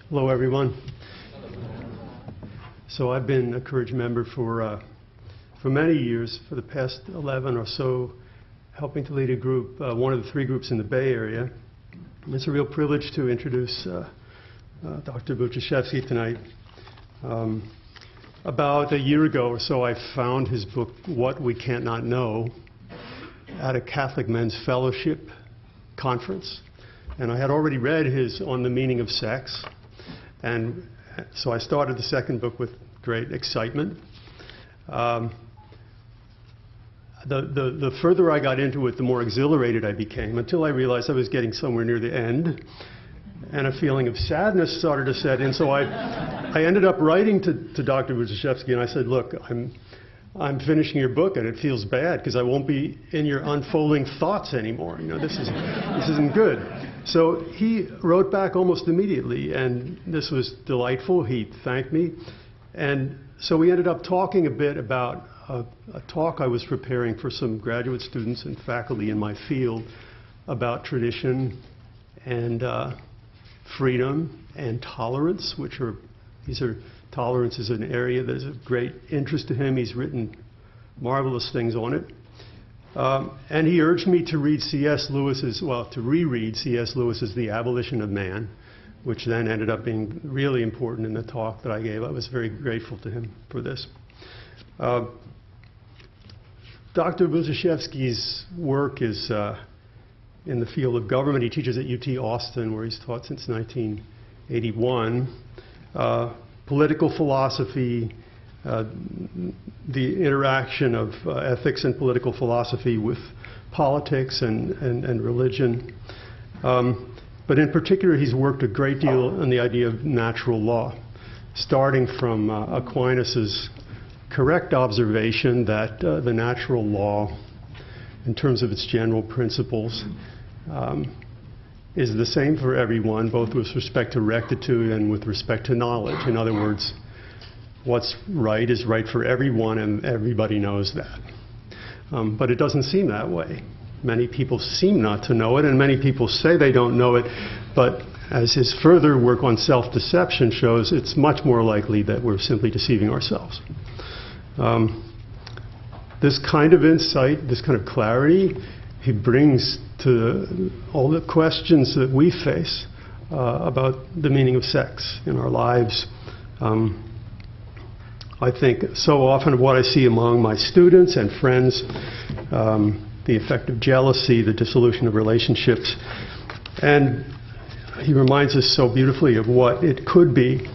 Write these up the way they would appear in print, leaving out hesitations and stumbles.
Hello, everyone. So I've been a Courage member for many years, for the past 11 or so, helping to lead a group, one of the 3 groups in the Bay Area. And it's a real privilege to introduce Dr. Buciszewski tonight. About a year ago or so, I found his book, What We Can't Not Know, at a Catholic Men's Fellowship conference. And I had already read his On the Meaning of Sex. And so I started the second book with great excitement. The further I got into it, the more exhilarated I became, until I realized I was getting somewhere near the end. And a feeling of sadness started to set in. So I ended up writing to Dr. Buciszewski, and I said, look, I'm finishing your book, and it feels bad because I won't be in your unfolding thoughts anymore. You know, this isn't good. So he wrote back almost immediately, and this was delightful. He thanked me. And so we ended up talking a bit about a talk I was preparing for some graduate students and faculty in my field about tradition and freedom and tolerance, tolerance is an area that is of great interest to him. He's written marvelous things on it. And he urged me to read to reread C.S. Lewis's The Abolition of Man, which then ended up being really important in the talk that I gave. I was very grateful to him for this. Dr. Buciszewski's work is in the field of government. He teaches at UT Austin, where he's taught since 1981. Political philosophy, the interaction of ethics and political philosophy with politics and religion. But in particular, he's worked a great deal on the idea of natural law, starting from Aquinas's correct observation that the natural law, in terms of its general principles, is the same for everyone, both with respect to rectitude and with respect to knowledge. In other words, what's right is right for everyone, and everybody knows that. But it doesn't seem that way. Many people seem not to know it, and many people say they don't know it, but as his further work on self-deception shows, it's much more likely that we're simply deceiving ourselves. This kind of insight, this kind of clarity, he brings to all the questions that we face about the meaning of sex in our lives. I think so often of what I see among my students and friends, the effect of jealousy, the dissolution of relationships. And he reminds us so beautifully of what it could be,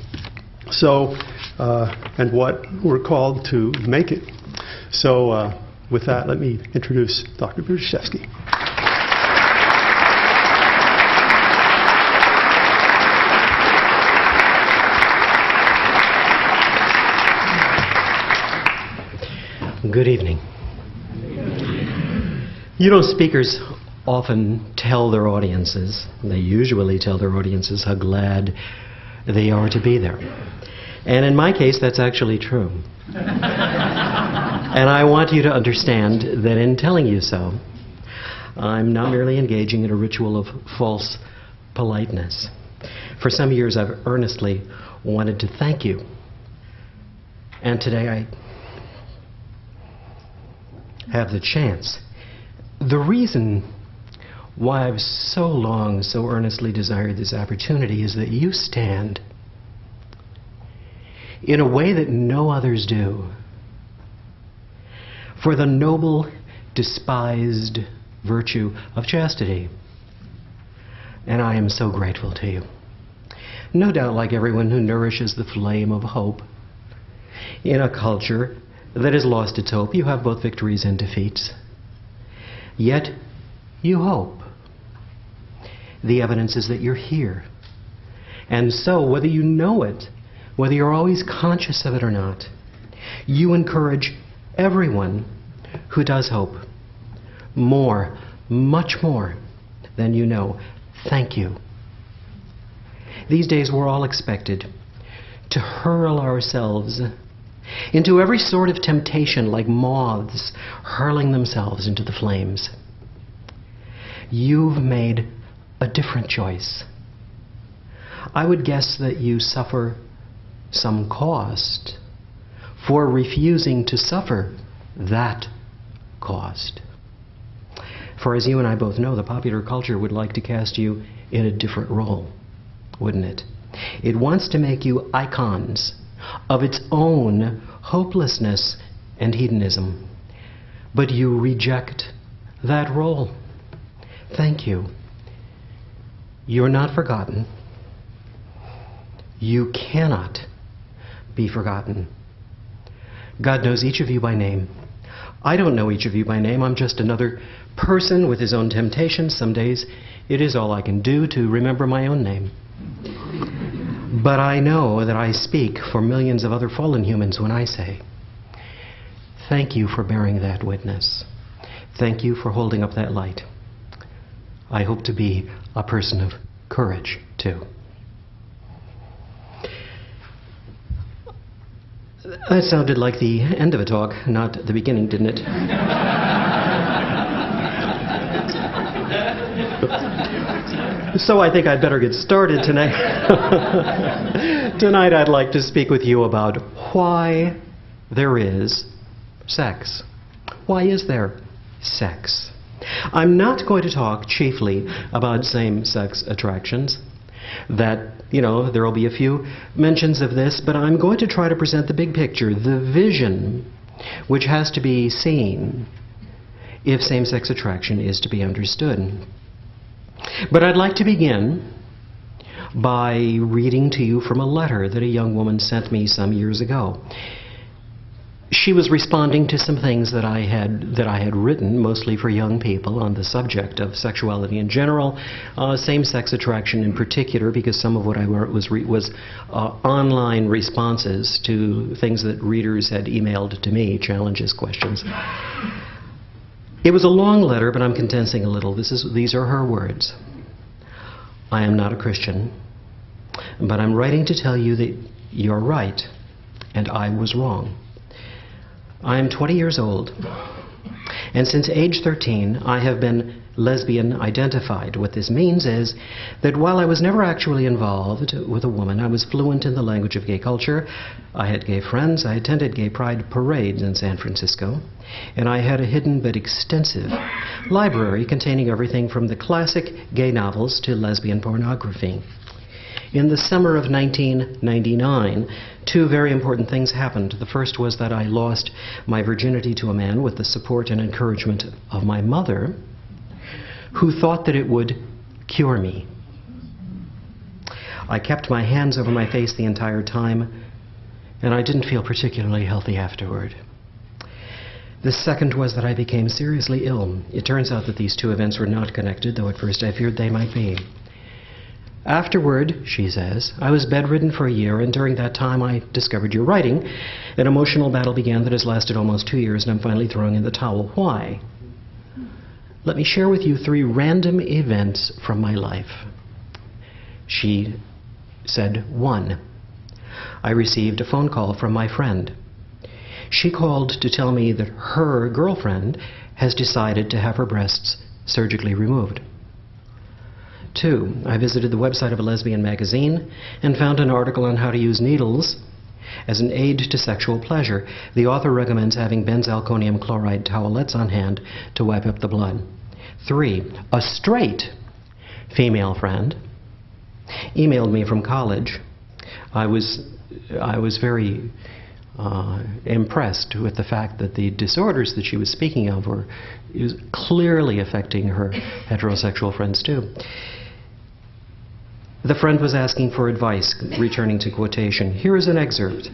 and what we're called to make it. So with that, let me introduce Dr. Buciszewski. Good evening. You know, speakers often tell their audiences, they usually tell their audiences how glad they are to be there. And in my case, that's actually true. And I want you to understand that in telling you so, I'm not merely engaging in a ritual of false politeness. For some years, I've earnestly wanted to thank you. And today I have the chance. The reason why I've so long, so earnestly desired this opportunity is that you stand in a way that no others do for the noble, despised virtue of chastity. And I am so grateful to you. No doubt, like everyone who nourishes the flame of hope in a culture that has lost its hope, you have both victories and defeats. Yet, you hope. The evidence is that you're here. And so, whether you know it, whether you're always conscious of it or not, you encourage everyone who does hope. More, much more than you know. Thank you. These days we're all expected to hurl ourselves into every sort of temptation like moths hurling themselves into the flames. You've made a different choice. I would guess that you suffer some cost for refusing to suffer that cost. For as you and I both know, the popular culture would like to cast you in a different role, wouldn't it? It wants to make you icons of its own hopelessness and hedonism. But you reject that role. Thank you. You're not forgotten. You cannot be forgotten. God knows each of you by name. I don't know each of you by name. I'm just another person with his own temptations. Some days it is all I can do to remember my own name. But I know that I speak for millions of other fallen humans when I say, thank you for bearing that witness. Thank you for holding up that light. I hope to be a person of courage, too. That sounded like the end of a talk, not the beginning, didn't it? So I think I'd better get started tonight. Tonight I'd like to speak with you about why there is sex. Why is there sex? I'm not going to talk chiefly about same-sex attractions. That, there will be a few mentions of this, but I'm going to try to present the big picture, the vision which has to be seen if same-sex attraction is to be understood. But I'd like to begin by reading to you from a letter that a young woman sent me some years ago. She was responding to some things that I had written, mostly for young people, on the subject of sexuality in general, same-sex attraction in particular, because some of what I wrote was online responses to things that readers had emailed to me, challenges, questions. It was a long letter, but I'm condensing a little. These are her words. I am not a Christian, but I'm writing to tell you that you're right, and I was wrong. I am 20 years old, and since age 13, I have been lesbian identified. What this means is that while I was never actually involved with a woman, I was fluent in the language of gay culture. I had gay friends. I attended gay pride parades in San Francisco, and I had a hidden but extensive library containing everything from the classic gay novels to lesbian pornography. In the summer of 1999, two very important things happened. The first was that I lost my virginity to a man with the support and encouragement of my mother, who thought that it would cure me. I kept my hands over my face the entire time, and I didn't feel particularly healthy afterward. The second was that I became seriously ill. It turns out that these two events were not connected, though at first I feared they might be. Afterward, she says, I was bedridden for a year, and during that time I discovered your writing. An emotional battle began that has lasted almost 2 years, and I'm finally throwing in the towel. Why? Let me share with you 3 random events from my life. She said, 1. I received a phone call from my friend. She called to tell me that her girlfriend has decided to have her breasts surgically removed. 2. I visited the website of a lesbian magazine and found an article on how to use needles as an aid to sexual pleasure. The author recommends having benzalkonium chloride towelettes on hand to wipe up the blood. 3. A straight female friend emailed me from college. I was very impressed with the fact that the disorders that she was speaking of were clearly affecting her heterosexual friends too. The friend was asking for advice, returning to quotation. Here is an excerpt.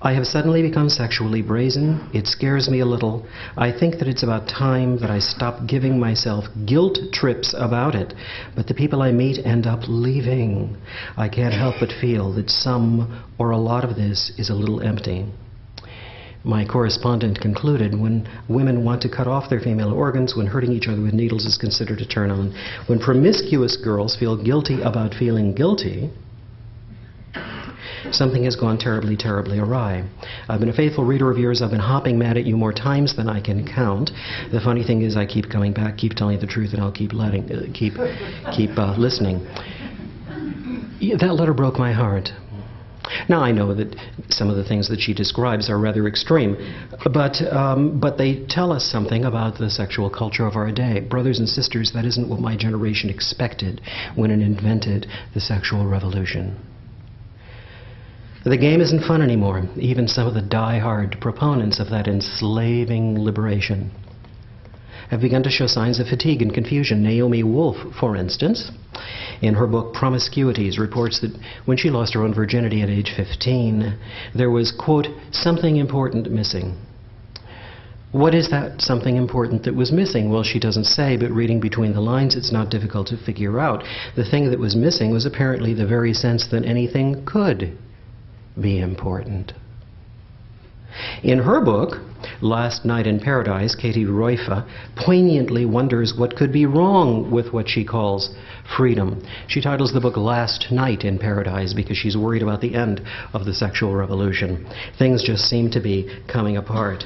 I have suddenly become sexually brazen. It scares me a little. I think that it's about time that I stop giving myself guilt trips about it. But the people I meet end up leaving. I can't help but feel that some or a lot of this is a little empty. My correspondent concluded, when women want to cut off their female organs, when hurting each other with needles is considered a turn on, when promiscuous girls feel guilty about feeling guilty, something has gone terribly, terribly awry. I've been a faithful reader of yours. I've been hopping mad at you more times than I can count. The funny thing is I keep coming back, keep telling you the truth, and I'll keep listening. Yeah, that letter broke my heart. Now, I know that some of the things that she describes are rather extreme, but they tell us something about the sexual culture of our day. Brothers and sisters, that isn't what my generation expected when it invented the sexual revolution. The game isn't fun anymore. Even some of the die-hard proponents of that enslaving liberation have begun to show signs of fatigue and confusion. Naomi Wolf, for instance, in her book Promiscuities, reports that when she lost her own virginity at age 15, there was, quote, something important missing. What is that something important that was missing? Well, she doesn't say, but reading between the lines, it's not difficult to figure out. The thing that was missing was apparently the very sense that anything could be important. In her book, Last Night in Paradise, Katie Roifa poignantly wonders what could be wrong with what she calls freedom. She titles the book Last Night in Paradise because she's worried about the end of the sexual revolution. Things just seem to be coming apart.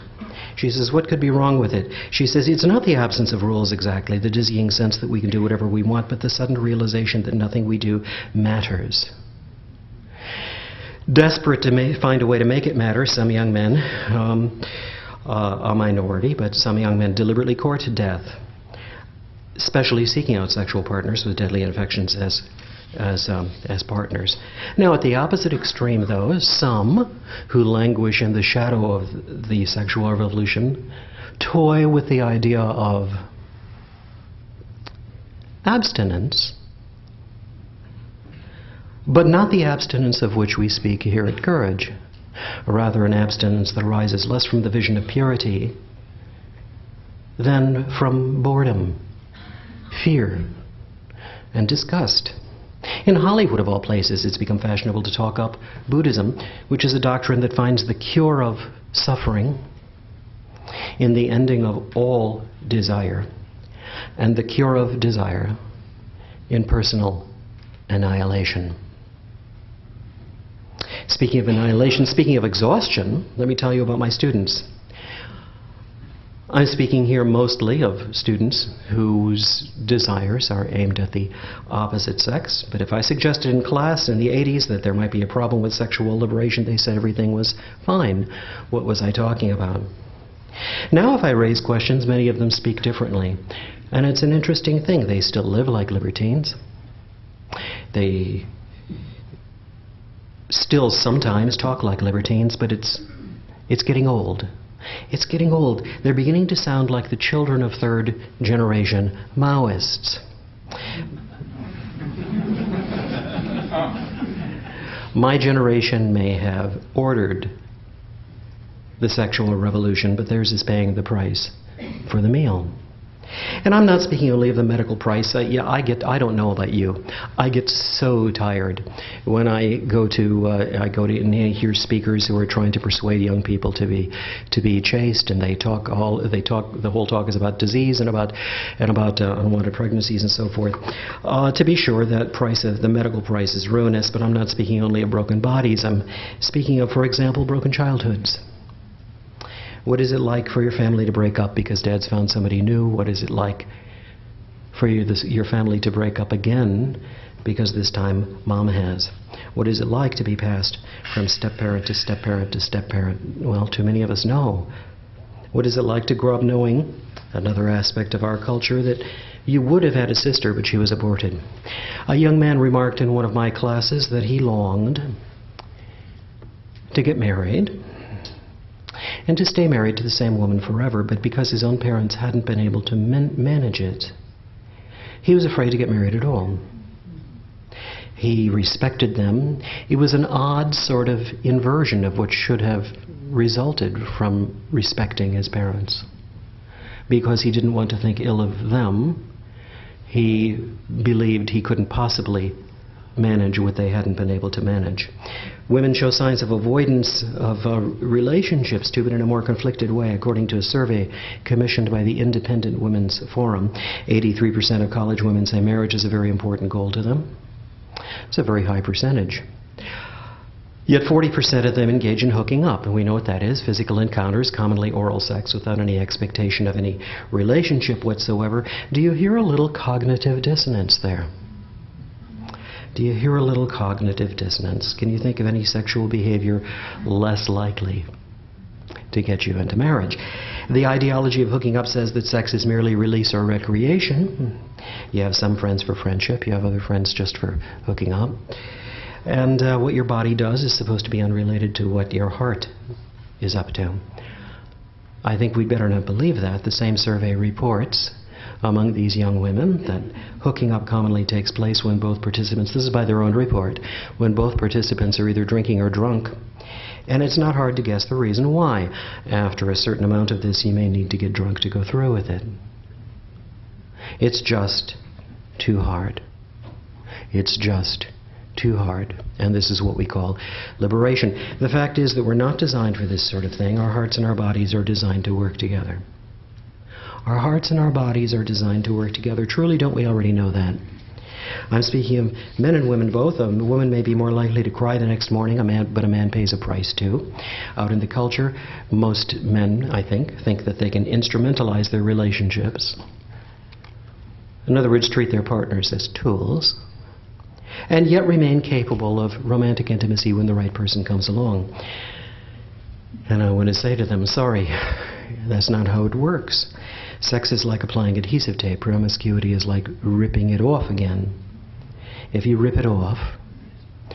She says, what could be wrong with it? She says, it's not the absence of rules exactly, the dizzying sense that we can do whatever we want, but the sudden realization that nothing we do matters. Desperate to find a way to make it matter, some young men, a minority, but some young men deliberately court death, especially seeking out sexual partners with deadly infections as partners. Now, at the opposite extreme, though, some who languish in the shadow of the sexual revolution toy with the idea of abstinence, but not the abstinence of which we speak here at Courage, rather an abstinence that arises less from the vision of purity than from boredom, fear, and disgust. In Hollywood, of all places, it's become fashionable to talk up Buddhism, which is a doctrine that finds the cure of suffering in the ending of all desire, and the cure of desire in personal annihilation. Speaking of annihilation, speaking of exhaustion, let me tell you about my students. I'm speaking here mostly of students whose desires are aimed at the opposite sex, but if I suggested in class in the 80s that there might be a problem with sexual liberation, they said everything was fine. What was I talking about? Now if I raise questions, many of them speak differently. And it's an interesting thing. They still live like libertines. They still sometimes talk like libertines, but it's getting old. It's getting old. They're beginning to sound like the children of third-generation Maoists. My generation may have ordered the sexual revolution, but theirs is paying the price for the meal. And I'm not speaking only of the medical price. I don't know about you. I get so tired when I go to and hear speakers who are trying to persuade young people to be chaste, and the whole talk is about disease and about unwanted pregnancies and so forth. To be sure, that the medical price is ruinous, but I'm not speaking only of broken bodies. I'm speaking of, for example, broken childhoods. What is it like for your family to break up because dad's found somebody new? What is it like for your family to break up again because this time mom has? What is it like to be passed from step-parent to step-parent to step-parent? Well, too many of us know. What is it like to grow up knowing, another aspect of our culture, that you would have had a sister but she was aborted? A young man remarked in one of my classes that he longed to get married and to stay married to the same woman forever, but because his own parents hadn't been able to manage it, he was afraid to get married at all. He respected them. It was an odd sort of inversion of what should have resulted from respecting his parents. Because he didn't want to think ill of them, he believed he couldn't possibly manage what they hadn't been able to manage. Women show signs of avoidance of relationships too, but in a more conflicted way. According to a survey commissioned by the Independent Women's Forum, 83% of college women say marriage is a very important goal to them. It's a very high percentage. Yet 40% of them engage in hooking up, and we know what that is: physical encounters, commonly oral sex, without any expectation of any relationship whatsoever. Do you hear a little cognitive dissonance there? Do you hear a little cognitive dissonance? Can you think of any sexual behavior less likely to get you into marriage? The ideology of hooking up says that sex is merely release or recreation. You have some friends for friendship, you have other friends just for hooking up. And what your body does is supposed to be unrelated to what your heart is up to. I think we'd better not believe that. The same survey reports among these young women that hooking up commonly takes place when both participants, this is by their own report, when both participants are either drinking or drunk. And it's not hard to guess the reason why. After a certain amount of this, you may need to get drunk to go through with it. It's just too hard. It's just too hard. And this is what we call liberation. The fact is that we're not designed for this sort of thing. Our hearts and our bodies are designed to work together. Our hearts and our bodies are designed to work together. Truly, don't we already know that? I'm speaking of men and women both. A woman may be more likely to cry the next morning, but a man pays a price too. Out in the culture, most men, I think that they can instrumentalize their relationships. In other words, treat their partners as tools, and yet remain capable of romantic intimacy when the right person comes along. And I want to say to them, sorry, that's not how it works. Sex is like applying adhesive tape. Promiscuity is like ripping it off again. If you rip it off,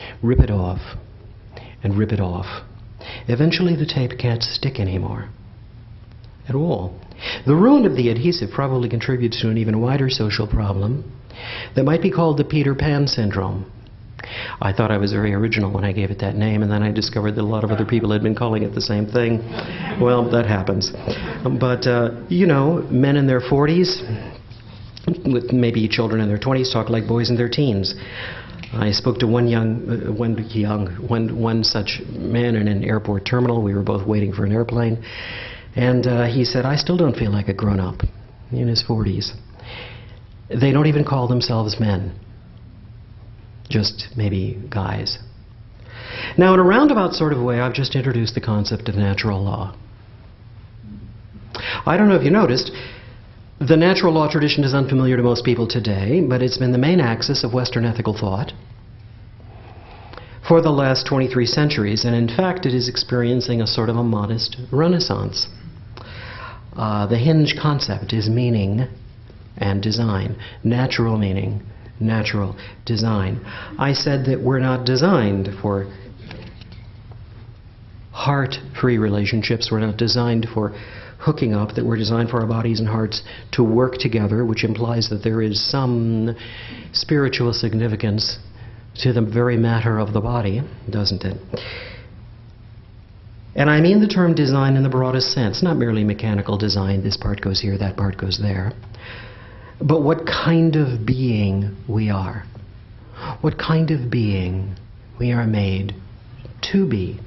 and rip it off, eventually the tape can't stick anymore at all. The ruin of the adhesive probably contributes to an even wider social problem that might be called the Peter Pan syndrome. I thought I was very original when I gave it that name, and then I discovered that a lot of other people had been calling it the same thing. Well, that happens. But, you know, men in their 40s, with maybe children in their 20s, talk like boys in their teens. I spoke to one such man in an airport terminal. We were both waiting for an airplane. And he said, I still don't feel like a grown-up in his 40s. They don't even call themselves men. Just maybe guys. Now, in a roundabout sort of way, I've just introduced the concept of natural law. I don't know if you noticed, the natural law tradition is unfamiliar to most people today, but it's been the main axis of Western ethical thought for the last 23 centuries, and in fact it is experiencing a sort of a modest renaissance. The hinge concept is meaning and design, natural meaning, natural design. I said that we're not designed for heart-free relationships, we're not designed for hooking up, that we're designed for our bodies and hearts to work together, which implies that there is some spiritual significance to the very matter of the body, doesn't it? And I mean the term design in the broadest sense, not merely mechanical design, this part goes here, that part goes there, but what kind of being we are. What kind of being we are made to be.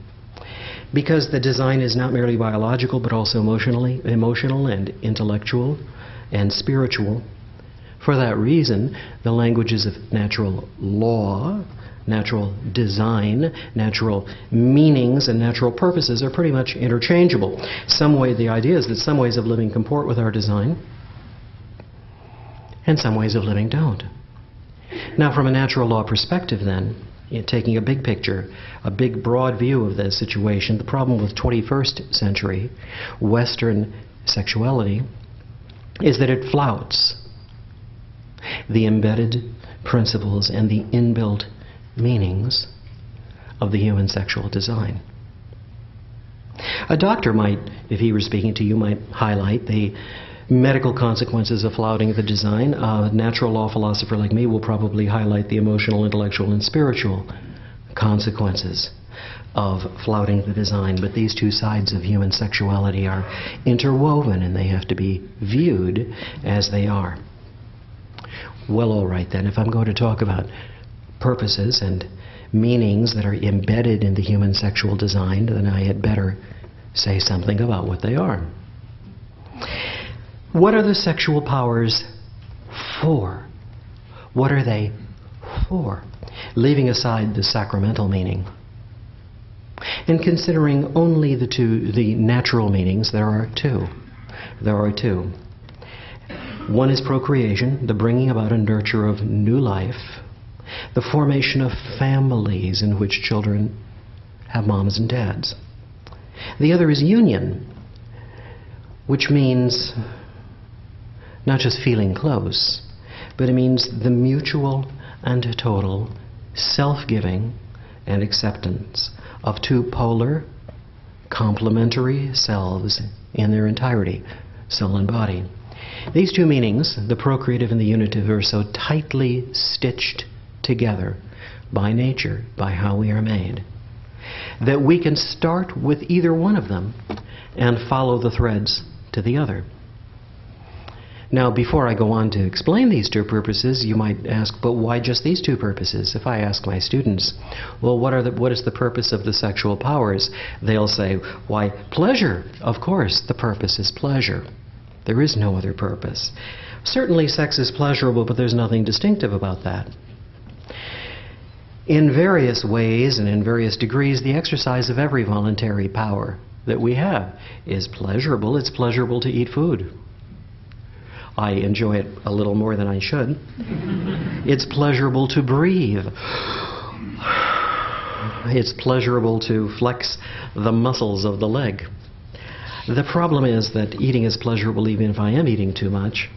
Because the design is not merely biological, but also emotional and intellectual and spiritual. For that reason, the languages of natural law, natural design, natural meanings, and natural purposes are pretty much interchangeable. The idea is that some ways of living comport with our design, and some ways of living don't. Now, from a natural law perspective, then, taking a big picture, a big broad view of the situation, the problem with 21st century Western sexuality is that it flouts the embedded principles and the inbuilt meanings of the human sexual design. A doctor might, if he were speaking to you, might highlight the medical consequences of flouting the design. A natural law philosopher like me will probably highlight the emotional, intellectual, and spiritual consequences of flouting the design. But these two sides of human sexuality are interwoven, and they have to be viewed as they are. Well, all right then, if I'm going to talk about purposes and meanings that are embedded in the human sexual design, then I had better say something about what they are. What are the sexual powers for? What are they for? Leaving aside the sacramental meaning and considering only the natural meanings, there are two. There are two. One is procreation, the bringing about and nurture of new life. the formation of families in which children have moms and dads. The other is union, which means not just feeling close, but it means the mutual and total self-giving and acceptance of two polar, complementary selves in their entirety, soul and body. These two meanings, the procreative and the unitive, are so tightly stitched together by nature, by how we are made, that we can start with either one of them and follow the threads to the other. Now, before I go on to explain these two purposes, you might ask, but why just these two purposes? If I ask my students, well, what is the purpose of the sexual powers? They'll say, why, pleasure. Of course, the purpose is pleasure. There is no other purpose. Certainly sex is pleasurable, but there's nothing distinctive about that. In various ways and in various degrees, the exercise of every voluntary power that we have is pleasurable. It's pleasurable to eat food. I enjoy it a little more than I should. It's pleasurable to breathe. It's pleasurable to flex the muscles of the leg. The problem is that eating is pleasurable even if I am eating too much.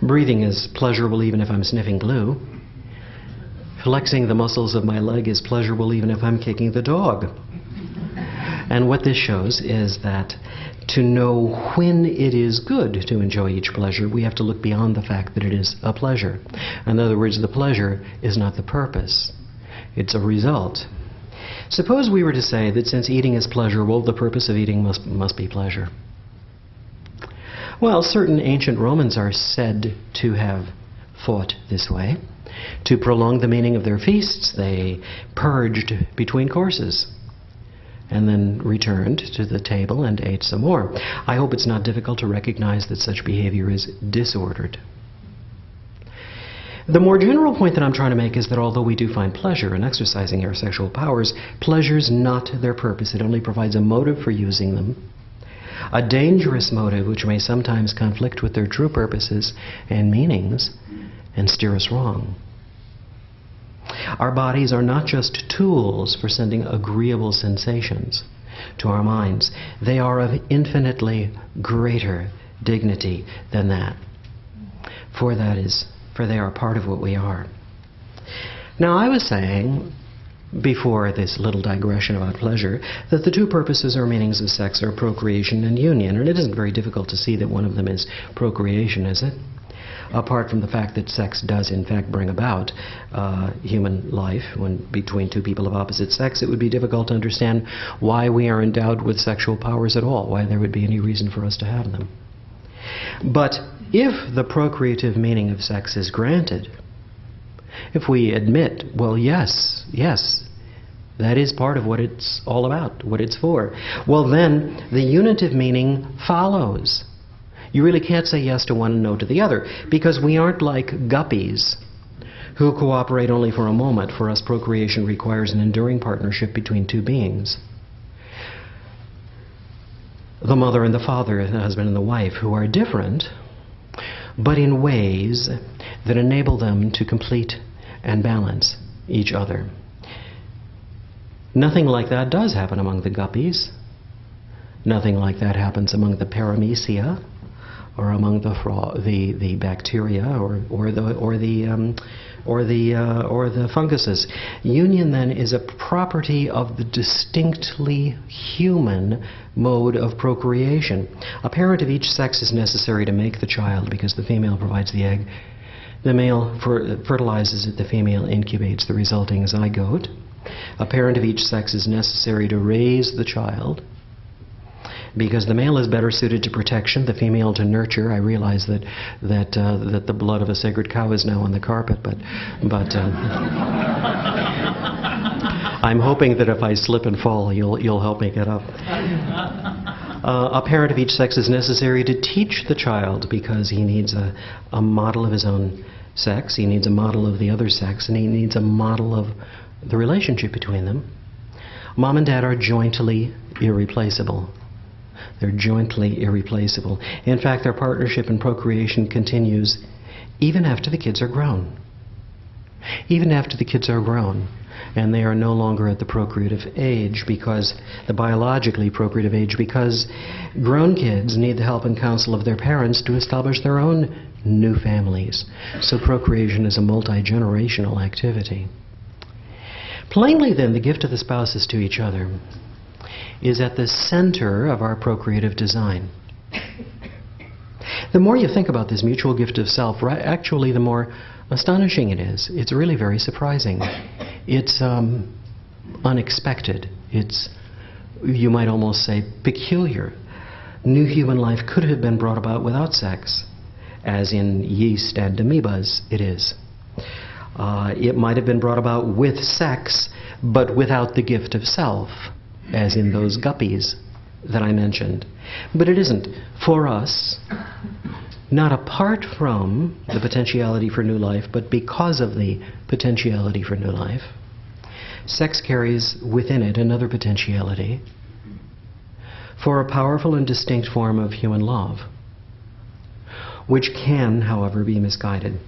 Breathing is pleasurable even if I'm sniffing glue. Flexing the muscles of my leg is pleasurable even if I'm kicking the dog. And what this shows is that to know when it is good to enjoy each pleasure, we have to look beyond the fact that it is a pleasure. In other words, the pleasure is not the purpose. It's a result. Suppose we were to say that since eating is pleasurable, the purpose of eating must be pleasure. Well, certain ancient Romans are said to have thought this way. To prolong the meaning of their feasts, they purged between courses and then returned to the table and ate some more. I hope it's not difficult to recognize that such behavior is disordered. The more general point that I'm trying to make is that although we do find pleasure in exercising our sexual powers, pleasure's not their purpose. It only provides a motive for using them. A dangerous motive which may sometimes conflict with their true purposes and meanings and steer us wrong. Our bodies are not just tools for sending agreeable sensations to our minds. They are of infinitely greater dignity than that. For they are part of what we are. Now, I was saying, before this little digression about pleasure, that the two purposes or meanings of sex are procreation and union. And it isn't very difficult to see that one of them is procreation, is it? Apart from the fact that sex does in fact bring about human life between two people of opposite sex, it would be difficult to understand why we are endowed with sexual powers at all, why there would be any reason for us to have them. But if the procreative meaning of sex is granted, if we admit, well, yes, that is part of what it's all about, what it's for, well then the unitive meaning follows. You really can't say yes to one and no to the other, because we aren't like guppies who cooperate only for a moment. For us, procreation requires an enduring partnership between two beings. The mother and the father, the husband and the wife, who are different, but in ways that enable them to complete and balance each other. Nothing like that does happen among the guppies. Nothing like that happens among the paramecia, or among the bacteria, or the funguses. Union then is a property of the distinctly human mode of procreation. A parent of each sex is necessary to make the child because the female provides the egg. The male fertilizes it, the female incubates the resulting zygote. A parent of each sex is necessary to raise the child because the male is better suited to protection, the female to nurture. I realize that the blood of a sacred cow is now on the carpet, but I'm hoping that if I slip and fall, you'll help me get up. A parent of each sex is necessary to teach the child because he needs a model of his own sex, he needs a model of the other sex, and he needs a model of the relationship between them. Mom and dad are jointly irreplaceable. They're jointly irreplaceable. In fact, their partnership in procreation continues even after the kids are grown. even after the kids are grown and they are no longer at the procreative age, because the biologically procreative age, because grown kids need the help and counsel of their parents to establish their own new families. So procreation is a multi-generational activity. Plainly then, the gift of the spouses to each other is at the center of our procreative design. The more you think about this mutual gift of self, actually the more astonishing it is. It's really very surprising. It's unexpected. It's, you might almost say, peculiar. New human life could have been brought about without sex, as in yeast and amoebas it is. It might have been brought about with sex, but without the gift of self, as in those guppies that I mentioned. But it isn't. For us, not apart from the potentiality for new life, but because of the potentiality for new life, sex carries within it another potentiality for a powerful and distinct form of human love, which can, however, be misguided.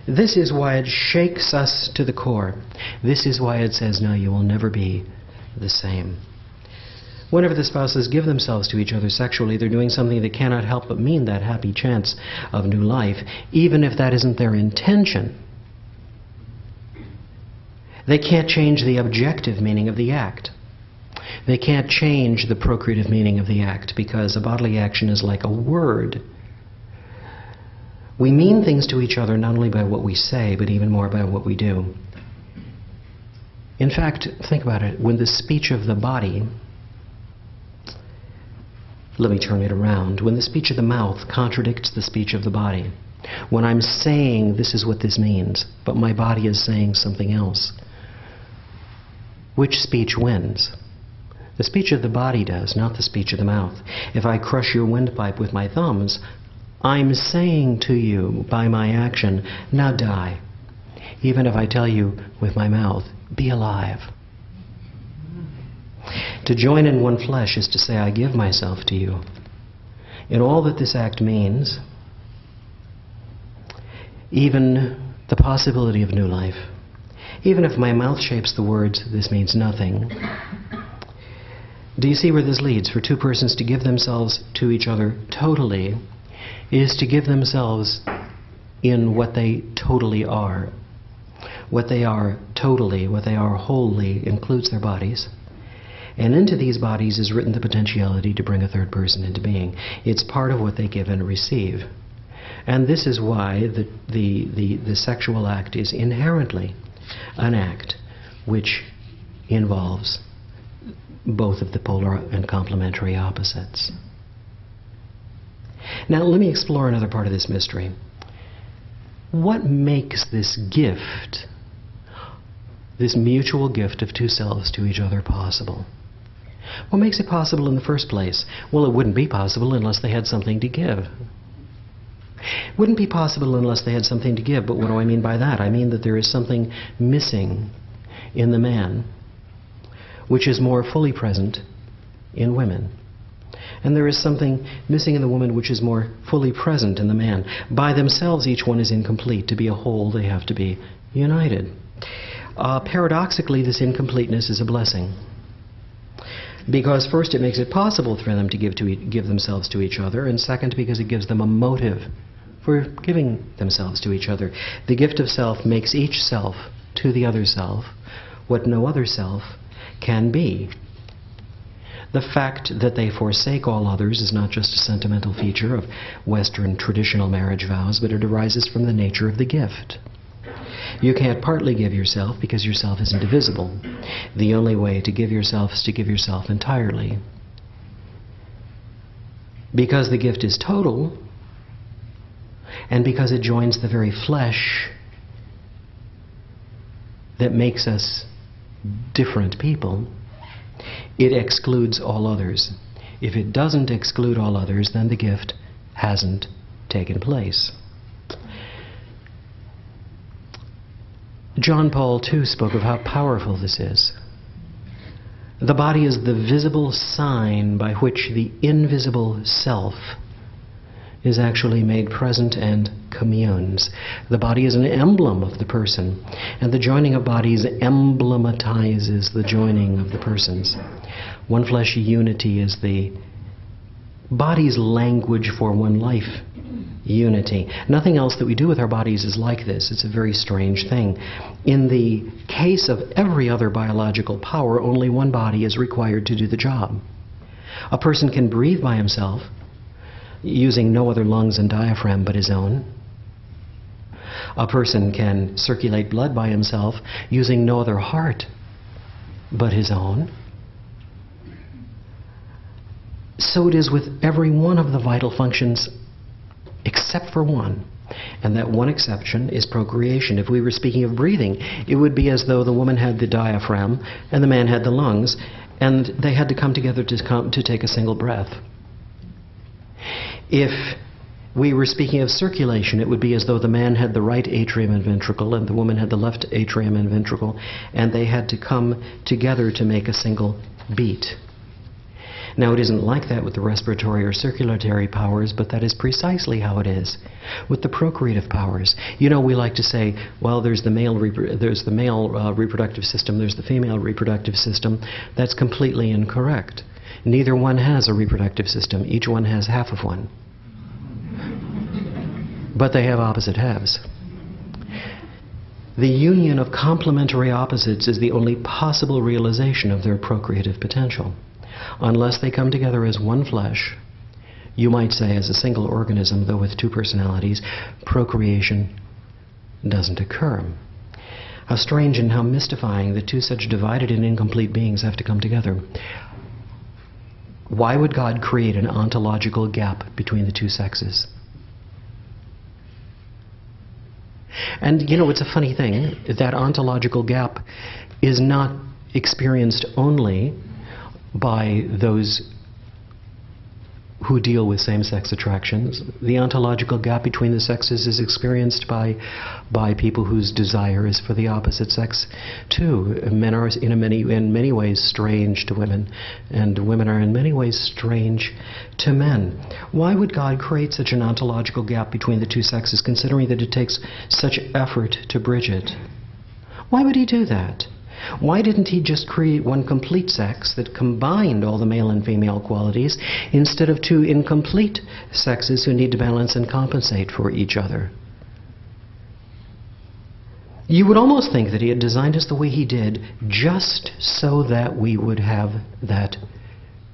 This is why it shakes us to the core. This is why it says, no, you will never be the same. Whenever the spouses give themselves to each other sexually, they're doing something that cannot help but mean that happy chance of new life, even if that isn't their intention. They can't change the objective meaning of the act. They can't change the procreative meaning of the act, because a bodily action is like a word. We mean things to each other not only by what we say, but even more by what we do. In fact, think about it. When the speech of the body, let me turn it around. When the speech of the mouth contradicts the speech of the body, when I'm saying this is what this means, but my body is saying something else, which speech wins? The speech of the body does, not the speech of the mouth. If I crush your windpipe with my thumbs, I'm saying to you by my action, now die. Even if I tell you with my mouth, be alive. To join in one flesh is to say, I give myself to you. In all that this act means, even the possibility of new life, even if my mouth shapes the words, this means nothing. Do you see where this leads? For two persons to give themselves to each other totally is to give themselves in what they totally are. What they are totally, what they are wholly, includes their bodies. And into these bodies is written the potentiality to bring a third person into being. It's part of what they give and receive. And this is why the sexual act is inherently an act which involves both of the polar and complementary opposites. Now let me explore another part of this mystery. What makes this gift, this mutual gift of two selves to each other, possible? What makes it possible in the first place? Well, it wouldn't be possible unless they had something to give. It wouldn't be possible unless they had something to give, but what do I mean by that? I mean that there is something missing in the man, which is more fully present in women. And there is something missing in the woman which is more fully present in the man. By themselves, each one is incomplete. To be a whole, they have to be united. Paradoxically, this incompleteness is a blessing. Because first, it makes it possible for them to give themselves to each other, and second, because it gives them a motive for giving themselves to each other. The gift of self makes each self to the other self what no other self can be. The fact that they forsake all others is not just a sentimental feature of Western traditional marriage vows, but it arises from the nature of the gift. You can't partly give yourself because yourself isn't divisible. The only way to give yourself is to give yourself entirely. Because the gift is total, and because it joins the very flesh that makes us different people, it excludes all others. If it doesn't exclude all others, then the gift hasn't taken place. John Paul II spoke of how powerful this is. The body is the visible sign by which the invisible self is actually made present and communes. The body is an emblem of the person, and the joining of bodies emblematizes the joining of the persons. One flesh unity is the body's language for one life unity. Nothing else that we do with our bodies is like this. It's a very strange thing. In the case of every other biological power, only one body is required to do the job. A person can breathe by himself, using no other lungs and diaphragm but his own. A person can circulate blood by himself, using no other heart but his own. So it is with every one of the vital functions except for one. And that one exception is procreation. If we were speaking of breathing, it would be as though the woman had the diaphragm and the man had the lungs, and they had to come together to take a single breath. If we were speaking of circulation, it would be as though the man had the right atrium and ventricle and the woman had the left atrium and ventricle, and they had to come together to make a single beat. Now, it isn't like that with the respiratory or circulatory powers, but that is precisely how it is with the procreative powers. You know, we like to say, well, there's the male reproductive system, there's the female reproductive system. That's completely incorrect. Neither one has a reproductive system. Each one has half of one. But they have opposite halves. The union of complementary opposites is the only possible realization of their procreative potential. Unless they come together as one flesh, you might say as a single organism, though with two personalities, procreation doesn't occur. How strange and how mystifying that two such divided and incomplete beings have to come together. Why would God create an ontological gap between the two sexes? And you know, it's a funny thing, that ontological gap is not experienced only by those who deal with same-sex attractions. The ontological gap between the sexes is experienced by people whose desire is for the opposite sex too. Men are in many ways strange to women, and women are in many ways strange to men. Why would God create such an ontological gap between the two sexes, considering that it takes such effort to bridge it? Why would He do that? Why didn't He just create one complete sex that combined all the male and female qualities instead of two incomplete sexes who need to balance and compensate for each other? You would almost think that He had designed us the way He did just so that we would have that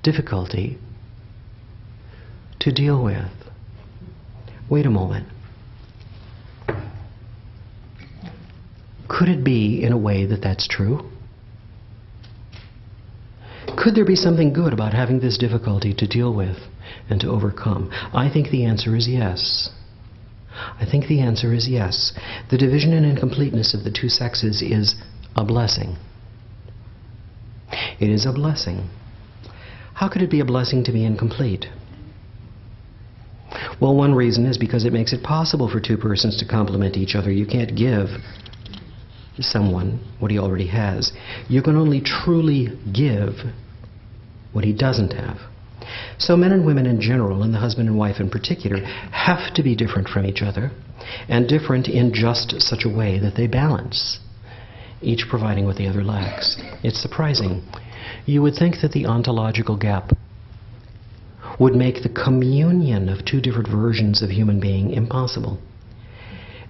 difficulty to deal with. Wait a moment. Could it be, in a way, that that's true? Could there be something good about having this difficulty to deal with and to overcome? I think the answer is yes. I think the answer is yes. The division and incompleteness of the two sexes is a blessing. It is a blessing. How could it be a blessing to be incomplete? Well, one reason is because it makes it possible for two persons to complement each other. You can't give someone what he already has. You can only truly give what he doesn't have. So men and women in general, and the husband and wife in particular, have to be different from each other, and different in just such a way that they balance, each providing what the other lacks. It's surprising. You would think that the ontological gap would make the communion of two different versions of human being impossible.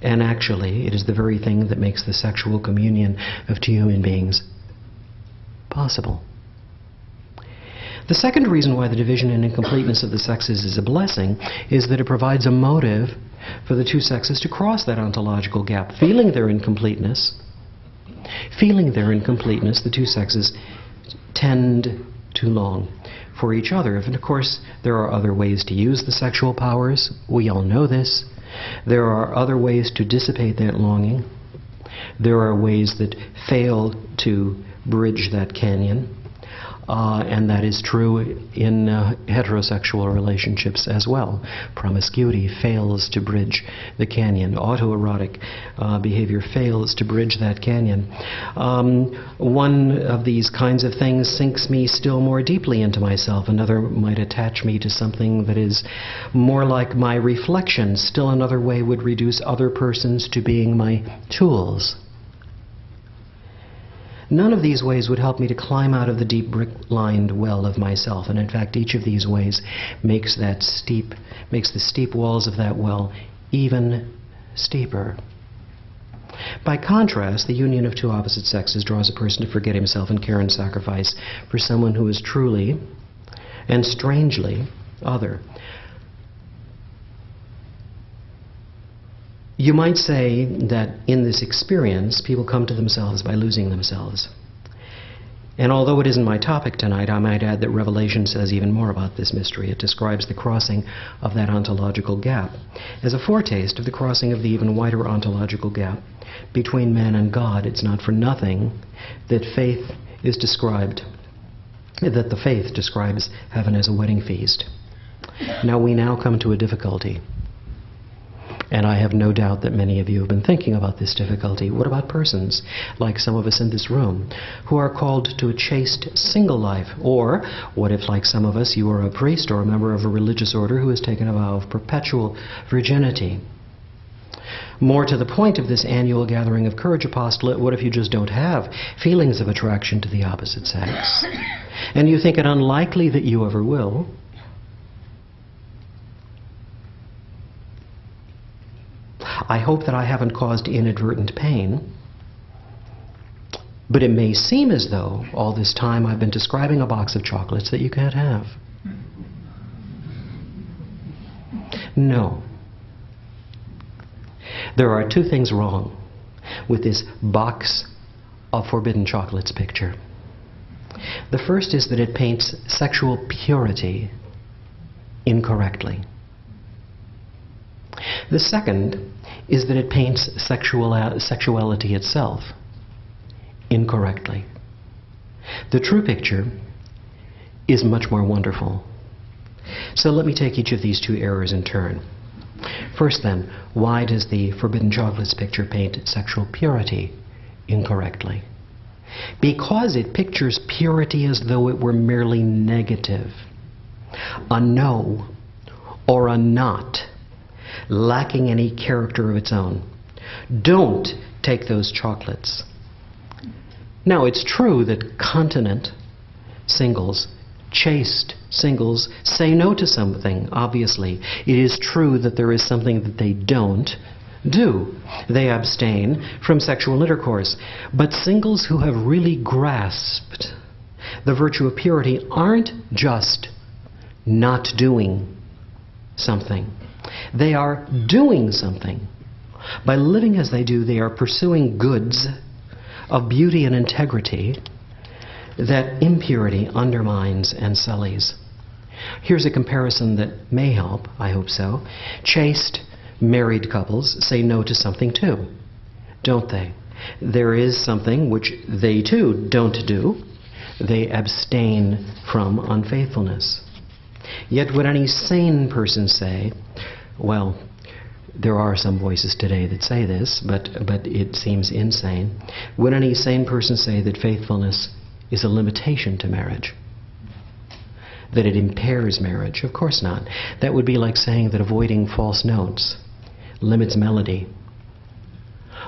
And actually, it is the very thing that makes the sexual communion of two human beings possible. The second reason why the division and incompleteness of the sexes is a blessing is that it provides a motive for the two sexes to cross that ontological gap. Feeling their incompleteness, the two sexes tend to long for each other. And of course, there are other ways to use the sexual powers. We all know this. There are other ways to dissipate that longing. There are ways that fail to bridge that canyon. And that is true in heterosexual relationships as well. Promiscuity fails to bridge the canyon. Autoerotic behavior fails to bridge that canyon. One of these kinds of things sinks me still more deeply into myself. Another might attach me to something that is more like my reflection. Still another way would reduce other persons to being my tools. None of these ways would help me to climb out of the deep brick-lined well of myself, and in fact each of these ways makes the steep walls of that well even steeper. By contrast, the union of two opposite sexes draws a person to forget himself and care and sacrifice for someone who is truly and strangely other. You might say that in this experience, people come to themselves by losing themselves. And although it isn't my topic tonight, I might add that Revelation says even more about this mystery. It describes the crossing of that ontological gap as a foretaste of the crossing of the even wider ontological gap between man and God. It's not for nothing that the faith describes heaven as a wedding feast. Now we come to a difficulty. And I have no doubt that many of you have been thinking about this difficulty. What about persons, like some of us in this room, who are called to a chaste single life? Or what if, like some of us, you are a priest or a member of a religious order who has taken a vow of perpetual virginity? More to the point of this annual gathering of courage apostolate, what if you just don't have feelings of attraction to the opposite sex? And you think it unlikely that you ever will? I hope that I haven't caused inadvertent pain, but it may seem as though all this time I've been describing a box of chocolates that you can't have. No. There are two things wrong with this box of forbidden chocolates picture. The first is that it paints sexual purity incorrectly. The second is that it paints sexuality itself incorrectly. The true picture is much more wonderful. So let me take each of these two errors in turn. First then, why does the forbidden chocolates picture paint sexual purity incorrectly? Because it pictures purity as though it were merely negative. A no or a not, lacking any character of its own. Don't take those chocolates. Now, it's true that continent singles, chaste singles, say no to something, obviously. It is true that there is something that they don't do. They abstain from sexual intercourse. But singles who have really grasped the virtue of purity aren't just not doing something. They are doing something. By living as they do, they are pursuing goods of beauty and integrity that impurity undermines and sullies. Here's a comparison that may help, I hope so. Chaste married couples say no to something too, don't they? There is something which they too don't do. They abstain from unfaithfulness. Yet would any sane person say, well, there are some voices today that say this, but it seems insane. Would any sane person say that faithfulness is a limitation to marriage? That it impairs marriage? Of course not. That would be like saying that avoiding false notes limits melody.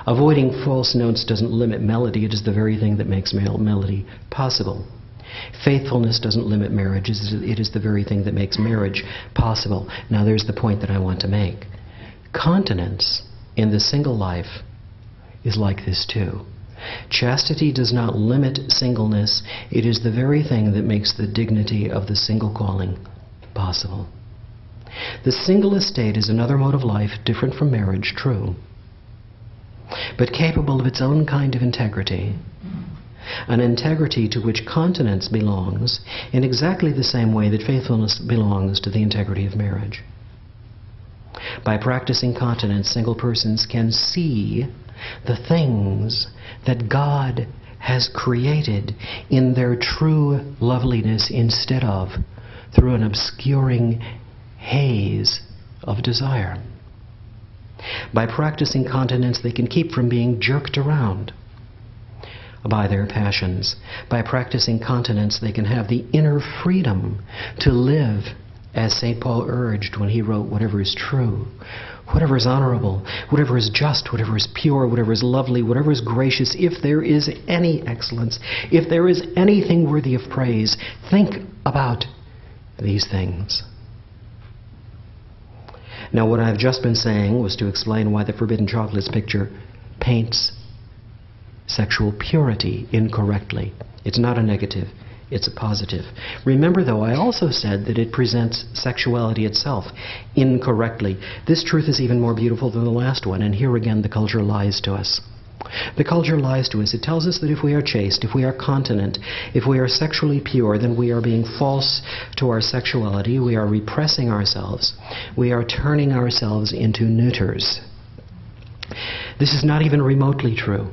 Avoiding false notes doesn't limit melody. It is the very thing that makes melody possible. Faithfulness doesn't limit marriage. It is the very thing that makes marriage possible. Now there's the point that I want to make. Continence in the single life is like this too. Chastity does not limit singleness. It is the very thing that makes the dignity of the single calling possible. The single estate is another mode of life different from marriage, true, but capable of its own kind of integrity. An integrity to which continence belongs in exactly the same way that faithfulness belongs to the integrity of marriage. By practicing continence, single persons can see the things that God has created in their true loveliness instead of through an obscuring haze of desire. By practicing continence, they can keep from being jerked around by their passions. By practicing continence, they can have the inner freedom to live as St. Paul urged when he wrote, whatever is true, whatever is honorable, whatever is just, whatever is pure, whatever is lovely, whatever is gracious, if there is any excellence, if there is anything worthy of praise, think about these things. Now, what I've just been saying was to explain why the Forbidden Chocolates picture paints sexual purity incorrectly. It's not a negative, it's a positive. Remember, though, I also said that it presents sexuality itself incorrectly. This truth is even more beautiful than the last one, and here again the culture lies to us. The culture lies to us. It tells us that if we are chaste, if we are continent, if we are sexually pure, then we are being false to our sexuality, we are repressing ourselves, we are turning ourselves into neuters. This is not even remotely true.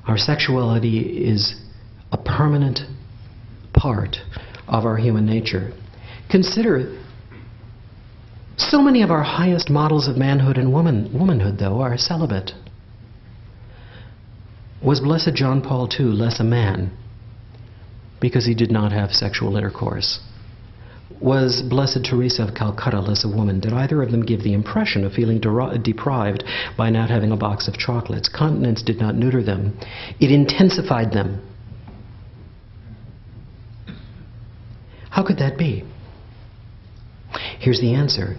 Our sexuality is a permanent part of our human nature. Consider, so many of our highest models of manhood and womanhood, though, are celibate. Was Blessed John Paul II less a man because he did not have sexual intercourse? Was Blessed Teresa of Calcutta less a woman? Did either of them give the impression of feeling deprived by not having a box of chocolates? Continence did not neuter them. It intensified them. How could that be? Here's the answer.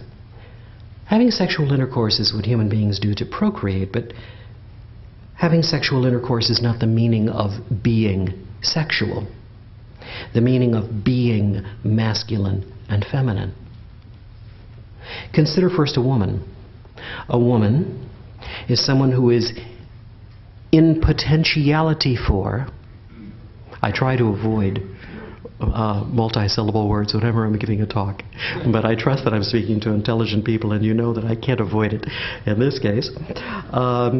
Having sexual intercourse is what human beings do to procreate, but having sexual intercourse is not the meaning of being sexual. The meaning of being masculine and feminine. Consider first a woman. A woman is someone who is in potentiality for, I try to avoid multi-syllable words whenever I'm giving a talk, but I trust that I'm speaking to intelligent people, and you know that I can't avoid it in this case. A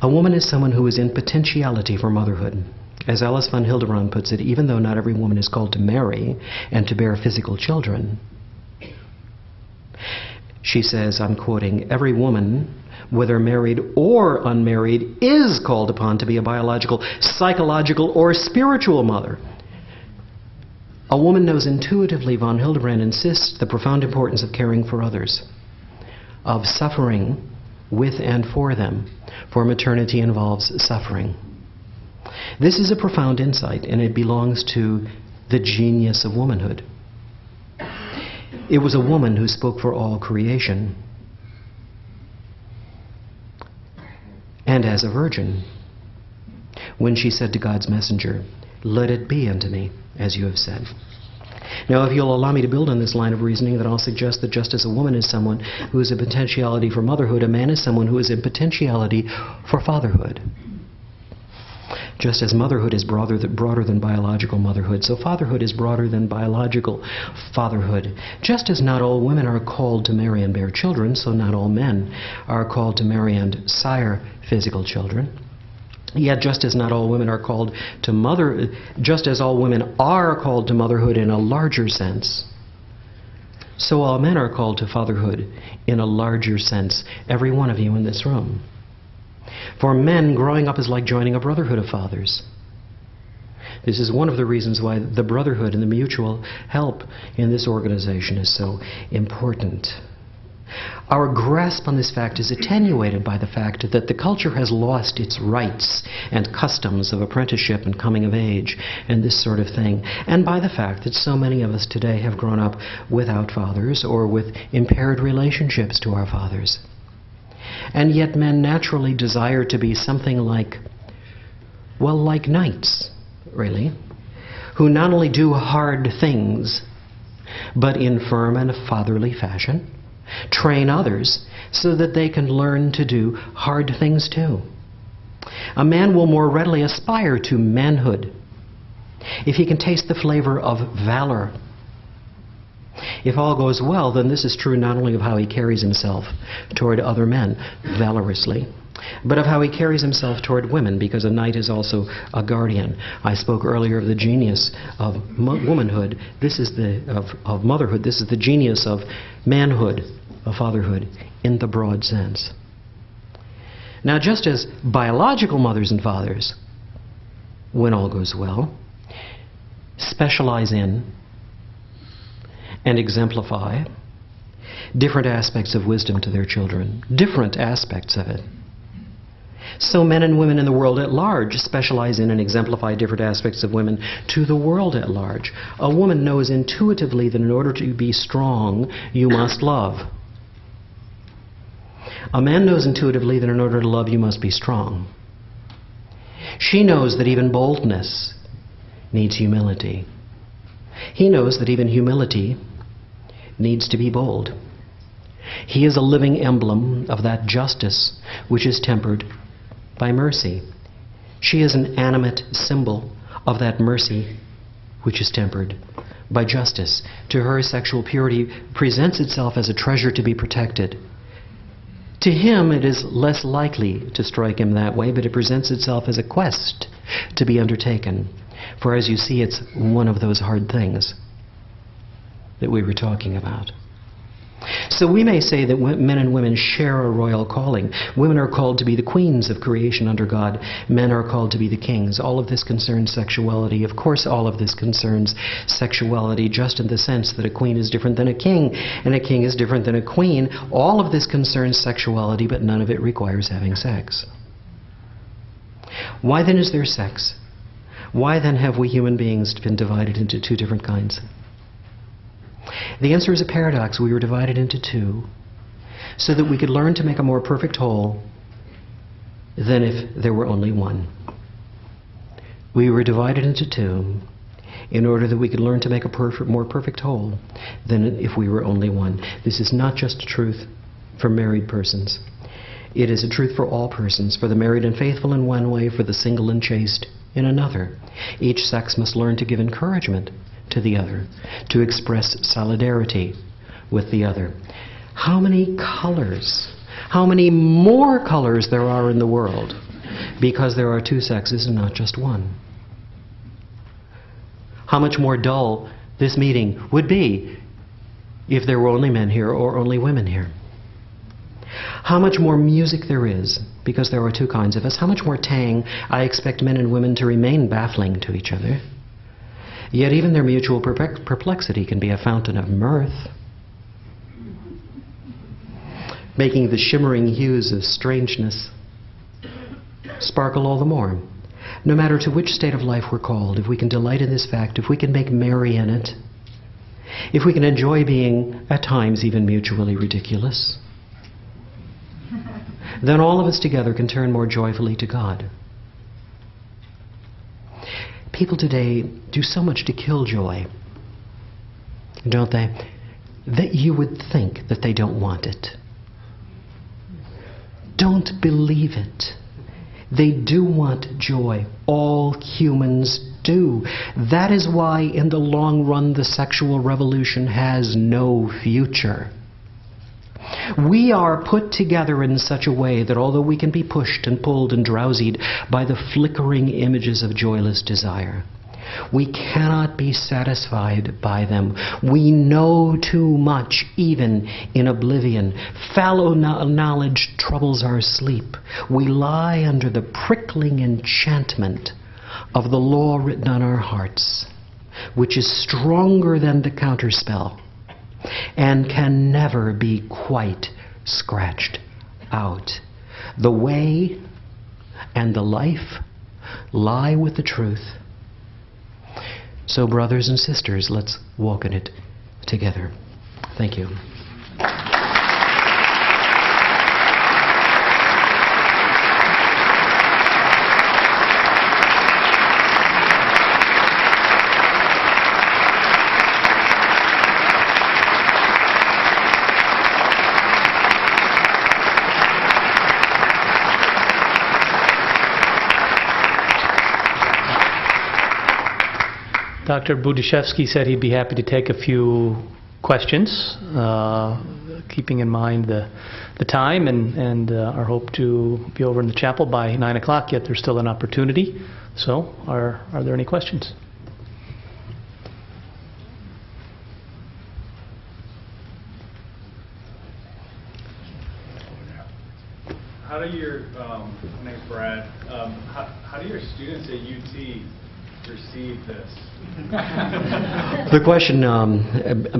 woman is someone who is in potentiality for motherhood. As Alice von Hildebrand puts it, even though not every woman is called to marry and to bear physical children, she says, I'm quoting, every woman, whether married or unmarried, is called upon to be a biological, psychological, or spiritual mother. A woman knows intuitively, von Hildebrand insists, the profound importance of caring for others, of suffering with and for them, for maternity involves suffering. This is a profound insight, and it belongs to the genius of womanhood. It was a woman who spoke for all creation, and as a virgin, when she said to God's messenger, let it be unto me, as you have said. Now, if you'll allow me to build on this line of reasoning, then I'll suggest that just as a woman is someone who is in potentiality for motherhood, a man is someone who is in potentiality for fatherhood. Just as motherhood is broader than biological motherhood, so fatherhood is broader than biological fatherhood. Just as not all women are called to marry and bear children, so not all men are called to marry and sire physical children. Yet just as not all women are called to just as all women are called to motherhood in a larger sense, so all men are called to fatherhood in a larger sense, every one of you in this room. For men, growing up is like joining a brotherhood of fathers. This is one of the reasons why the brotherhood and the mutual help in this organization is so important. Our grasp on this fact is attenuated by the fact that the culture has lost its rights and customs of apprenticeship and coming of age and this sort of thing, and by the fact that so many of us today have grown up without fathers or with impaired relationships to our fathers. And yet men naturally desire to be something like, well, like knights, really, who not only do hard things, but in firm and fatherly fashion, train others so that they can learn to do hard things too. A man will more readily aspire to manhood if he can taste the flavor of valor. If all goes well, then this is true not only of how he carries himself toward other men valorously, but of how he carries himself toward women, because a knight is also a guardian. I spoke earlier of the genius of womanhood. This is of motherhood. This is the genius of manhood, of fatherhood, in the broad sense. Now, just as biological mothers and fathers, when all goes well, specialize in and exemplify different aspects of wisdom to their children, different aspects of it. So men and women in the world at large specialize in and exemplify different aspects of women to the world at large. A woman knows intuitively that in order to be strong, you must love. A man knows intuitively that in order to love, you must be strong. She knows that even boldness needs humility. He knows that even humility needs to be bold. He is a living emblem of that justice which is tempered by mercy. She is an animate symbol of that mercy which is tempered by justice. To her, sexual purity presents itself as a treasure to be protected. To him, it is less likely to strike him that way, but it presents itself as a quest to be undertaken. For as you see, it's one of those hard things that we were talking about. So we may say that men and women share a royal calling. Women are called to be the queens of creation under God. Men are called to be the kings. All of this concerns sexuality. Of course, all of this concerns sexuality, just in the sense that a queen is different than a king, and a king is different than a queen. All of this concerns sexuality, but none of it requires having sex. Why then is there sex? Why then have we human beings been divided into two different kinds? The answer is a paradox. We were divided into two so that we could learn to make a more perfect whole than if there were only one. We were divided into two in order that we could learn to make a more perfect whole than if we were only one. This is not just a truth for married persons. It is a truth for all persons, for the married and faithful in one way, for the single and chaste in another. Each sex must learn to give encouragement to the other, to express solidarity with the other. How many colors, how many more colors there are in the world because there are two sexes and not just one. How much more dull this meeting would be if there were only men here or only women here. How much more music there is because there are two kinds of us. How much more tang. I expect men and women to remain baffling to each other. Yet even their mutual perplexity can be a fountain of mirth, making the shimmering hues of strangeness sparkle all the more. No matter to which state of life we're called, if we can delight in this fact, if we can make merry in it, if we can enjoy being, at times, even mutually ridiculous, then all of us together can turn more joyfully to God. People today do so much to kill joy, don't they? That you would think that they don't want it. Don't believe it. They do want joy. All humans do. That is why, in the long run, the sexual revolution has no future. We are put together in such a way that although we can be pushed and pulled and drowsied by the flickering images of joyless desire, we cannot be satisfied by them. We know too much, even in oblivion. Fallow knowledge troubles our sleep. We lie under the prickling enchantment of the law written on our hearts, which is stronger than the counterspell and can never be quite scratched out. The way and the life lie with the truth. So, brothers and sisters, let's walk in it together. Thank you. Dr. Budiszewski said he'd be happy to take a few questions, keeping in mind the the time and our hope to be over in the chapel by 9 o'clock, yet there's still an opportunity. So are there any questions? How do your, my name's Brad, how do your students at UT perceive this? The question,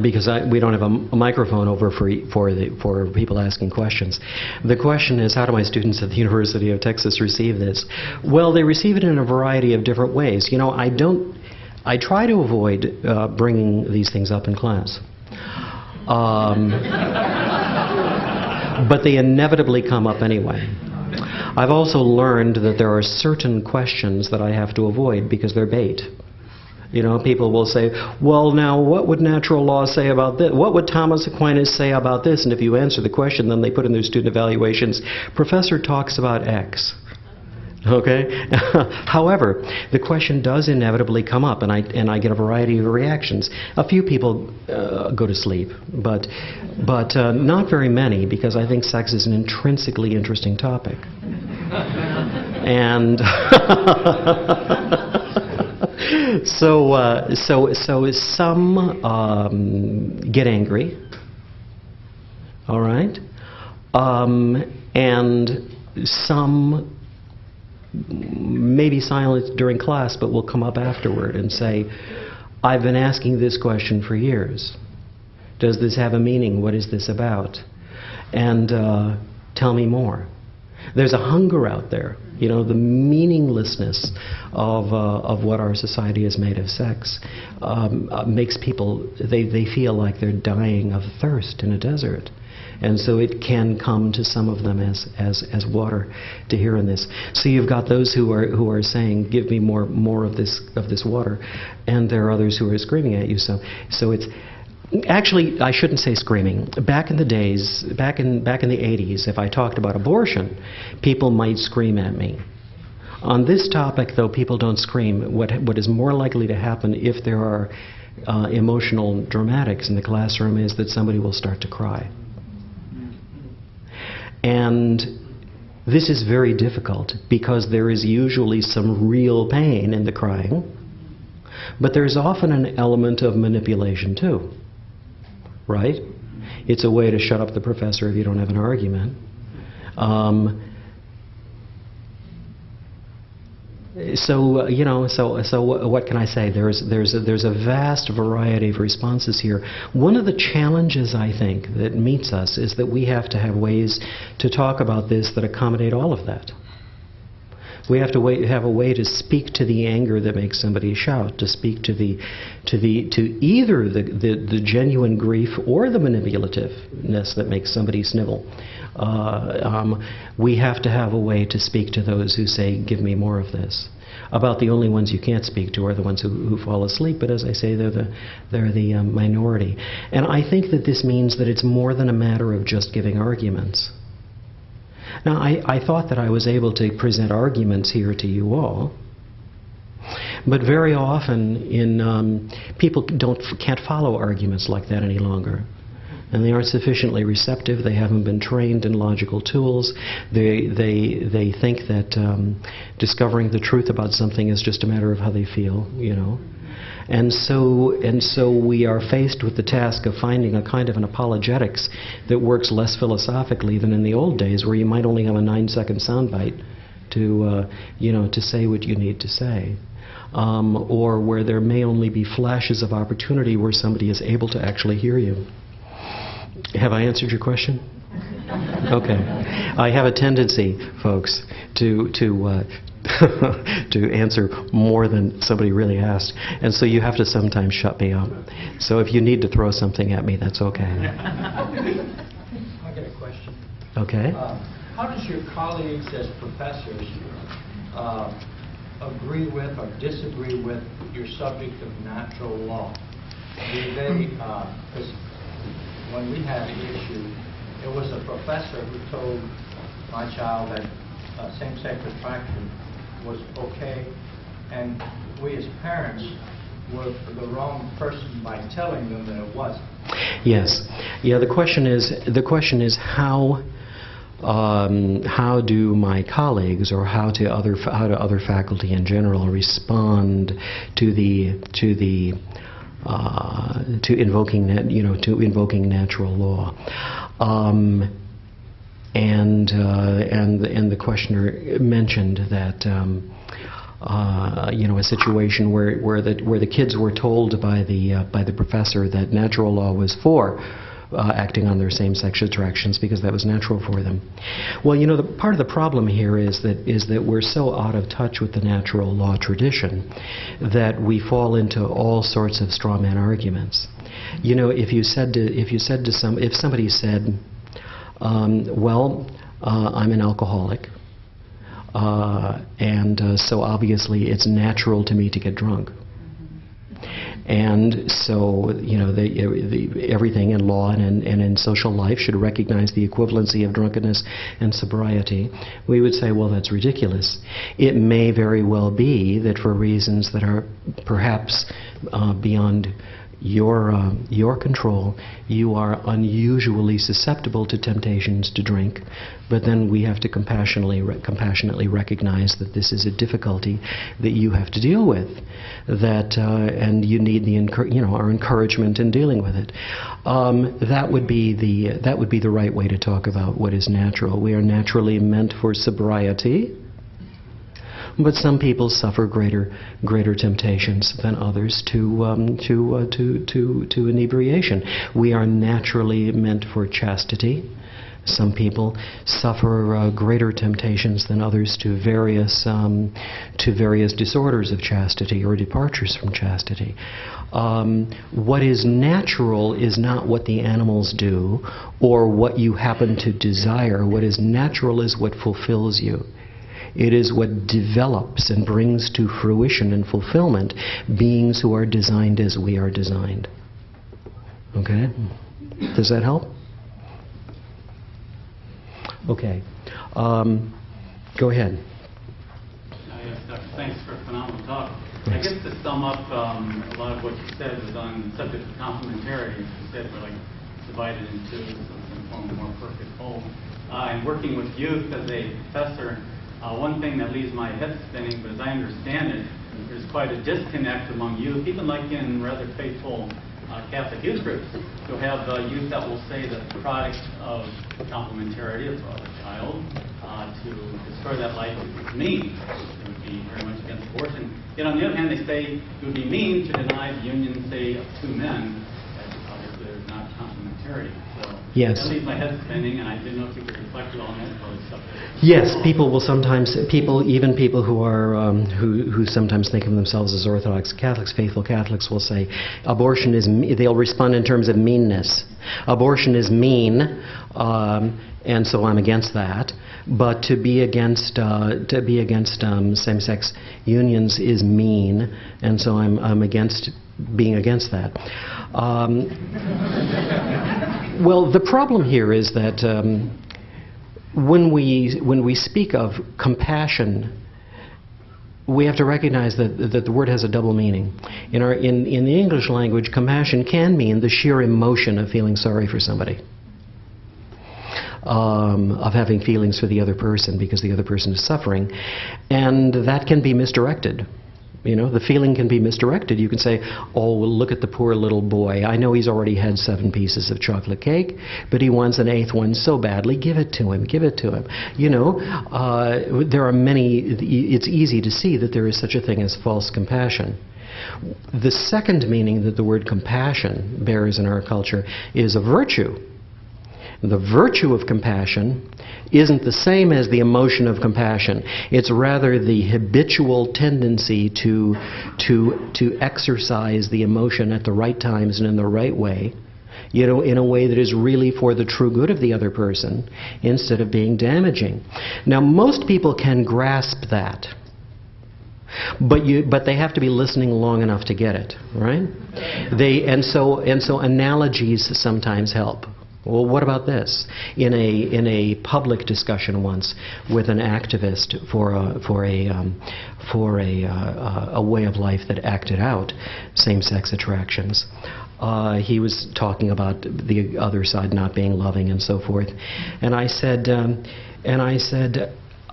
because we don't have a microphone over for people asking questions. The question is, how do my students at the University of Texas receive this? Well, they receive it in a variety of different ways. You know, I try to avoid bringing these things up in class. But they inevitably come up anyway. I've also learned that there are certain questions that I have to avoid because they're bait. You know, people will say, well, now, what would natural law say about this? What would Thomas Aquinas say about this? And if you answer the question, then they put in their student evaluations, Professor talks about X. Okay? However, the question does inevitably come up, and I get a variety of reactions. A few people go to sleep, but not very many, because I think sex is an intrinsically interesting topic. And so some get angry, all right, and some maybe silent during class, but will come up afterward and say, I've been asking this question for years. Does this have a meaning? What is this about? And tell me more. There's a hunger out there. You know, the meaninglessness of what our society has made of sex makes people, they feel like they're dying of thirst in a desert. And so it can come to some of them as water to hear in this. So you've got those who are saying, "Give me more of this water," and there are others who are screaming at you. So it's actually, I shouldn't say screaming. Back in the days, back in the 80s, if I talked about abortion, people might scream at me. On this topic, though, people don't scream. What is more likely to happen if there are emotional dramatics in the classroom is that somebody will start to cry. And this is very difficult because there is usually some real pain in the crying, but there's often an element of manipulation too, right? It's a way to shut up the professor if you don't have an argument. So what can I say? There's a vast variety of responses here. One of the challenges, I think, that meets us is that we have to have ways to talk about this that accommodate all of that. We have to have a way to speak to the anger that makes somebody shout, to speak to either the genuine grief or the manipulativeness that makes somebody snivel. We have to have a way to speak to those who say, "Give me more of this." About the only ones you can't speak to are the ones who fall asleep, but as I say, they're the minority. And I think that this means that it's more than a matter of just giving arguments. Now, I thought that I was able to present arguments here to you all, but very often people can't follow arguments like that any longer. And they aren't sufficiently receptive. They haven't been trained in logical tools. They think that discovering the truth about something is just a matter of how they feel, you know. And so we are faced with the task of finding a kind of an apologetics that works less philosophically than in the old days, where you might only have a 9-second soundbite to say what you need to say. Or where there may only be flashes of opportunity where somebody is able to actually hear you. Have I answered your question? Okay. I have a tendency, folks, to answer more than somebody really asked, and so you have to sometimes shut me up. So if you need to throw something at me, that's okay. I got a question. Okay. How does your colleagues as professors agree with or disagree with your subject of natural law? Do they, because when we had the issue, it was a professor who told my child that same-sex attraction was okay, and we as parents were the wrong person by telling them that it wasn't. Yes. Yeah. The question is how do my colleagues, or how do other faculty in general respond to invoking natural law, and the questioner mentioned that a situation where the kids were told by the professor that natural law was for acting on their same-sex attractions because that was natural for them. Well, the part of the problem here is that we're so out of touch with the natural law tradition that we fall into all sorts of straw man arguments. If somebody said, I'm an alcoholic, and so obviously it's natural to me to get drunk. And so, everything in law and in social life should recognize the equivalency of drunkenness and sobriety. We would say, well, that's ridiculous. It may very well be that for reasons that are perhaps beyond your control, you are unusually susceptible to temptations to drink, but then we have to compassionately recognize that this is a difficulty that you have to deal with, and you need our encouragement in dealing with it. That would be the right way to talk about what is natural. We are naturally meant for sobriety. But some people suffer greater temptations than others to inebriation. We are naturally meant for chastity. Some people suffer greater temptations than others to various disorders of chastity or departures from chastity. What is natural is not what the animals do or what you happen to desire. What is natural is what fulfills you. It is what develops and brings to fruition and fulfillment beings who are designed as we are designed. Okay? Does that help? Okay. Go ahead. Yes, Dr. Thanks for a phenomenal talk. Thanks. I guess to sum up, a lot of what you said was on the subject of complementarity. You said we're divided into some form of more perfect whole. And working with youth as a professor, one thing that leaves my head spinning, but as I understand it, there's quite a disconnect among youth, even in rather faithful Catholic youth groups. You'll have youth that will say that the product of complementarity of a child to destroy that life is mean. It would be very much against abortion. Yet on the other hand, they say it would be mean to deny the union, say, of two men, as obviously there's not complementarity. So yes. That leaves my head spinning, and I didn't know if you could reflect on that stuff. Yes, people will sometimes, even people who are who sometimes think of themselves as Orthodox Catholics, faithful Catholics, will say abortion is. They'll respond in terms of meanness. Abortion is mean, and so I'm against that. But to be against same-sex unions is mean, and so I'm against being against that. Well, the problem here is that when we speak of compassion, we have to recognize that the word has a double meaning. In the English language, compassion can mean the sheer emotion of feeling sorry for somebody, of having feelings for the other person because the other person is suffering, and that can be misdirected. The feeling can be misdirected. You can say, oh, well, look at the poor little boy. I know he's already had 7 pieces of chocolate cake, but he wants an 8th one so badly. Give it to him. Give it to him. There are many. It's easy to see that there is such a thing as false compassion. The second meaning that the word compassion bears in our culture is a virtue. The virtue of compassion isn't the same as the emotion of compassion. It's rather the habitual tendency to exercise the emotion at the right times and in the right way, in a way that is really for the true good of the other person instead of being damaging. Now, most people can grasp that. But they have to be listening long enough to get it, right? And so analogies sometimes help. Well, what about this? In a public discussion once with an activist for a way of life that acted out same-sex attractions, he was talking about the other side not being loving and so forth. And I said,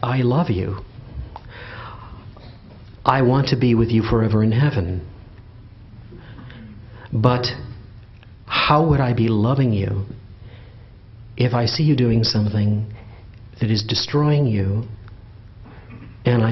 I love you. I want to be with you forever in heaven. But how would I be loving you if I see you doing something that is destroying you and I